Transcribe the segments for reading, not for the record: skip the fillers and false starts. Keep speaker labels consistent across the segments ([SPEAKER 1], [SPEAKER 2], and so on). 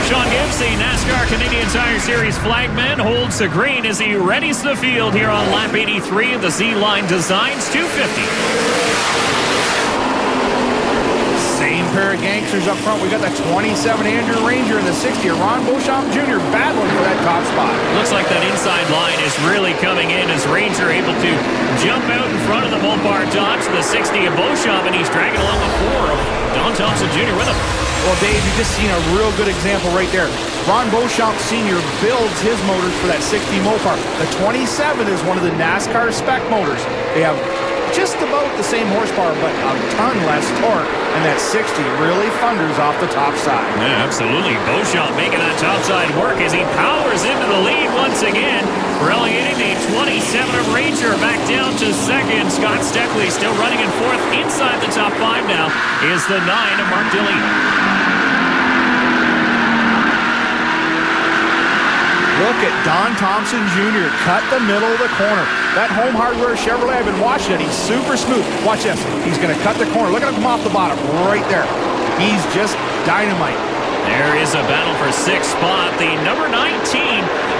[SPEAKER 1] Sean Gibbs, the NASCAR Canadian Tire Series flagman, holds the green as he readies the field here on lap 83 of the Z-Line Designs 250.
[SPEAKER 2] Same pair of gangsters up front. We got the 27 Andrew Ranger and the 60 Ron Beauchamp Jr. battling for that top spot.
[SPEAKER 1] Looks like that inside line is really coming in as Ranger able to jump out in front of the Mopar Dodge, the 60 of Beauchamp, and he's dragging along the 4 of Don Thompson Jr. with him.
[SPEAKER 2] Well, Dave, you've just seen a real good example right there. Ron Beauchamp Sr. builds his motors for that 60 Mopar. The 27 is one of the NASCAR spec motors. They have just about the same horsepower, but a ton less torque, and that 60 really thunders off the top side.
[SPEAKER 1] Yeah, absolutely. Beauchamp making that top side work as he powers into the lead once again, relegating the 27 of Ranger back down to second. Scott Steckley still running in fourth. Inside the top 5 now is the 9 of Mark Dilley.
[SPEAKER 2] Look at Don Thompson Jr. cut the middle of the corner. That Home Hardware Chevrolet, I've been watching it. He's super smooth. Watch this. He's going to cut the corner. Look at him come off the bottom right there. He's just dynamite.
[SPEAKER 1] There is a battle for 6th spot. The number 19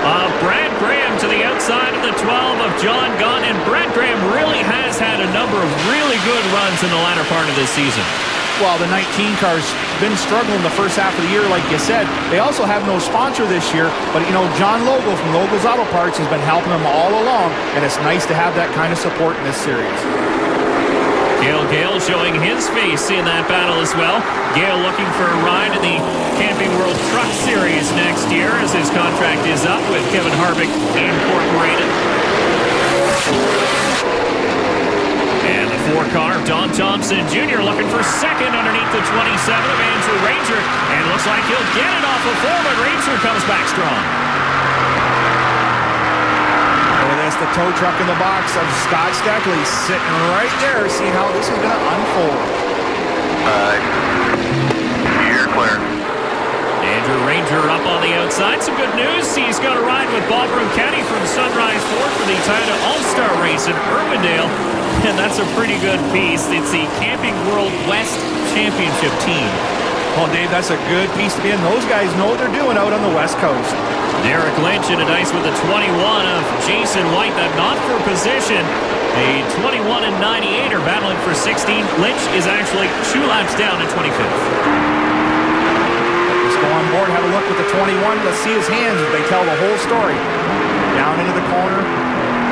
[SPEAKER 1] of Brad Graham to the outside of the 12 of John Gunn. And Brad Graham really has had a number of really good runs in the latter part of this season.
[SPEAKER 2] Well, the 19 car's been struggling the first half of the year, like you said. They also have no sponsor this year, but, you know, John Logo from Logo's Auto Parts has been helping them all along, and it's nice to have that kind of support in this series.
[SPEAKER 1] Gale showing his face in that battle as well. Gale looking for a ride in the Camping World Truck Series next year as his contract is up with Kevin Harvick Incorporated. And the 4 car of Don Thompson Jr. looking for second underneath the 27 of Andrew Ranger. And looks like he'll get it off of 4, but Ranger comes back strong.
[SPEAKER 2] Look at this, the tow truck in the box of Scott Steckley sitting right there, seeing how this is going to unfold.
[SPEAKER 3] You're clear.
[SPEAKER 1] Andrew Ranger up on the outside. Some good news. He's got a ride with Bob Ronchetti from Sunrise Ford for the Toyota All-Star race in Irwindale. And that's a pretty good piece. It's the Camping World West Championship team.
[SPEAKER 2] Well, Dave, that's a good piece to be in. Those guys know what they're doing out on the West Coast.
[SPEAKER 1] Derek Lynch in a dice with the 21 of Jason White. That not for position. A 21 and 98 are battling for 16. Lynch is actually 2 laps down at 25th.
[SPEAKER 2] Let's go on board, have a look with the 21. Let's see his hands as they tell the whole story. Down into the corner.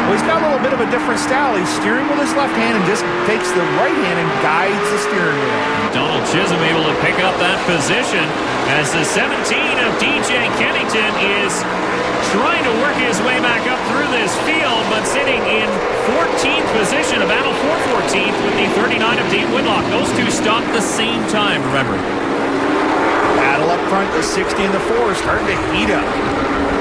[SPEAKER 2] Well, he's got a little bit of a different style. He's steering with his left hand and just takes the right hand and guides the steering wheel.
[SPEAKER 1] Donald Chisholm able to pick up that position as the 17 of DJ Kennington is trying to work his way back up through this field, but sitting in 14th position, a battle for 14th with the 39 of Dave Whitlock. Those two stopped the same time, remember.
[SPEAKER 2] Battle up front, the 60 and the 4 starting to heat up.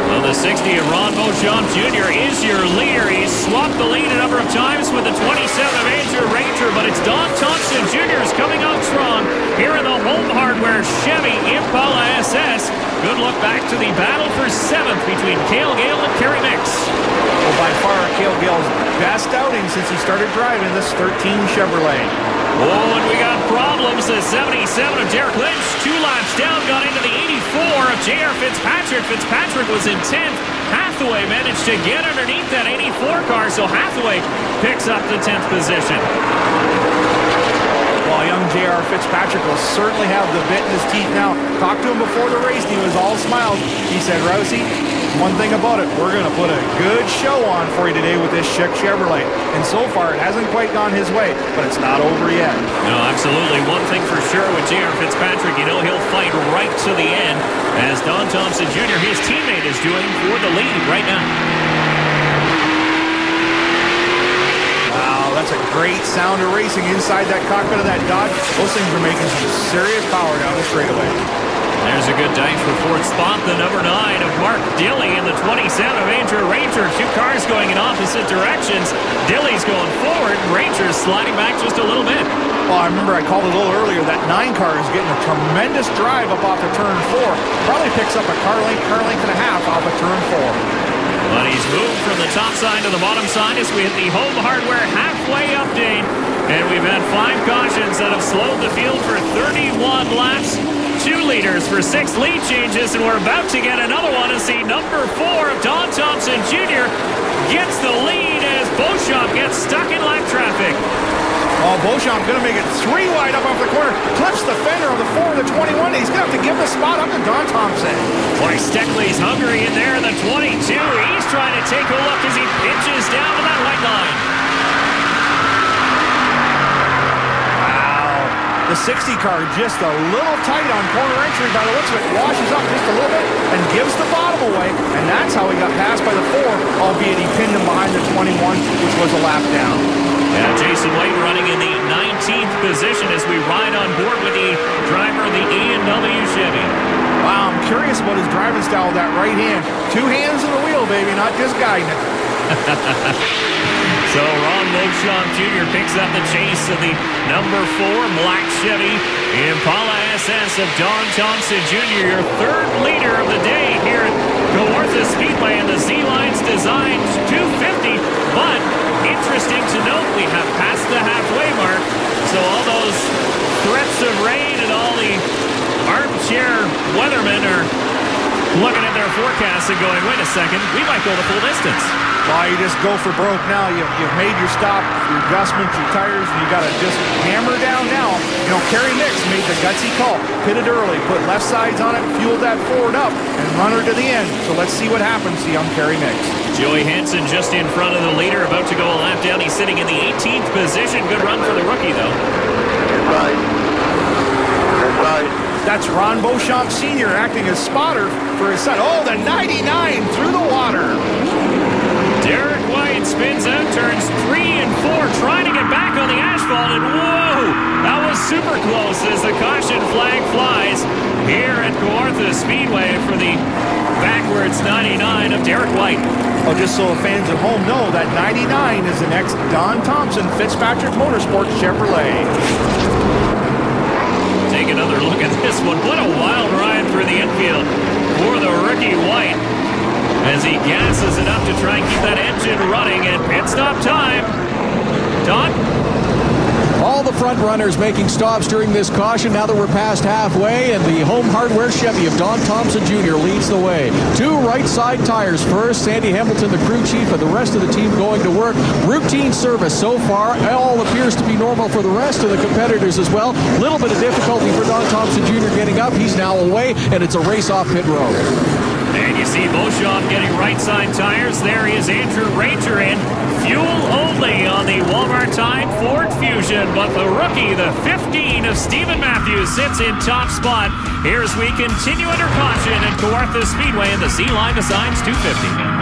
[SPEAKER 1] Well, the 60 of Ron Beauchamp Jr. is your leader. He's swapped the lead a number of times with the 27 of Andrew Ranger, but it's Don Thompson Jr. is coming out strong here in the Home Hardware Chevy Impala SS. Good look back to the battle for 7th between Cale Gale and Kerry Mix.
[SPEAKER 2] Well, by far, Cale Gale's best outing since he started driving this 13 Chevrolet.
[SPEAKER 1] Oh, and we got problems. The 77 of Derek Lynch, 2 laps down, got into the 84 of J.R. Fitzpatrick. Fitzpatrick was in 10th. Hathaway managed to get underneath that 84 car, so Hathaway picks up the 10th position.
[SPEAKER 2] Well, young J.R. Fitzpatrick will certainly have the bit in his teeth now. Talked to him before the race, and he was all smiles. He said, Rousey, one thing about it, we're going to put a good show on for you today with this Chic Chevrolet. And so far, it hasn't quite gone his way, but it's not over yet.
[SPEAKER 1] No, absolutely. One thing for sure with J.R. Fitzpatrick, you know he'll fight right to the end, as Don Thompson Jr., his teammate, is doing for the lead right now.
[SPEAKER 2] Wow, that's a great sound of racing inside that cockpit of that Dodge. Those things are making some serious power down the straightaway.
[SPEAKER 1] There's a good dice for 4th spot. The number 9 of Mark Dilley and the 27 of Andrew Ranger. 2 cars going in opposite directions. Dilley's going forward. Ranger's sliding back just a little bit.
[SPEAKER 2] Well, I remember I called it a little earlier. That 9 car is getting a tremendous drive up off the turn 4. Probably picks up a car length and a half off of turn 4.
[SPEAKER 1] But he's moved from the top side to the bottom side as we hit the Home Hardware halfway update. And we've had 5 cautions that have slowed the field for 31 laps. 2 leaders for 6 lead changes, and we're about to get another one and see number 4 of Don Thompson Jr. gets the lead as Beauchamp gets stuck in lap traffic.
[SPEAKER 2] Oh, Beauchamp going to make it 3 wide up off the corner. Clips the fender of the 4 and the 21. He's going to have to give the spot up to Don Thompson.
[SPEAKER 1] Boy, Steckley's hungry in there in the 22. He's trying to take a look as he pitches down to that white line.
[SPEAKER 2] The 60 car just a little tight on corner entry by the looks of it. Washes up just a little bit and gives the bottom away. And that's how he got passed by the 4, albeit he pinned him behind the 21, which was a lap down.
[SPEAKER 1] Yeah, Jason White running in the 19th position as we ride on board with the driver of the E&W Chevy.
[SPEAKER 2] Wow, I'm curious about his driving style with that right hand. 2 hands on the wheel, baby, not just guiding it.
[SPEAKER 1] So Ron Beauchamp Jr. picks up the chase of the number 4 black Chevy Impala SS of Don Thompson Jr., your 3rd leader of the day here at Kawartha Speedway in the Z-Lines Design 250. But interesting to note, we have passed the halfway mark, so all those threats of rain and all the armchair weathermen are looking at their forecasts and going, wait a second, we might go the full distance.
[SPEAKER 2] Well, you just go for broke now. You've made your stop, your adjustments, your tires, and you got to just hammer down now. You know, Kerry Nix made the gutsy call. Pitted early, put left sides on it, fueled that Ford up, and run her to the end. So let's see what happens to young Kerry Nix.
[SPEAKER 1] Joey Hansen just in front of the leader, about to go a lap down. He's sitting in the 18th position. Good run for the rookie, though.
[SPEAKER 3] Right. Right.
[SPEAKER 2] That's Ron Beauchamp Sr. acting as spotter for his son. Oh, the 99 through the water.
[SPEAKER 1] Derek White spins out, turns 3 and 4, trying to get back on the asphalt, and whoa! That was super close as the caution flag flies here at Kawartha Speedway for the backwards 99 of Derek White.
[SPEAKER 2] Oh, just so the fans at home know, that 99 is the next Don Thompson Fitzpatrick Motorsports Chevrolet.
[SPEAKER 1] Take another look at this one. What a wild ride through the infield for the rookie White as he gasses it up to try and keep that engine running, and pit stop time. Don?
[SPEAKER 4] All the front runners making stops during this caution now that we're past halfway, and the home hardware Chevy of Don Thompson Jr. leads the way. 2 right side tires first. Sandy Hamilton, the crew chief, and the rest of the team going to work. Routine service so far. All appears to be normal for the rest of the competitors as well. Little bit of difficulty for Don Thompson Jr. getting up. He's now away, and it's a race off pit road.
[SPEAKER 1] And you see Beauchamp getting right side tires. There is Andrew Ranger in. Fuel only on the Walmart Time Ford Fusion. But the rookie, the 15 of Stephen Matthews, sits in top spot here as we continue under caution at Kawartha Speedway in the Z-Line Designs 250.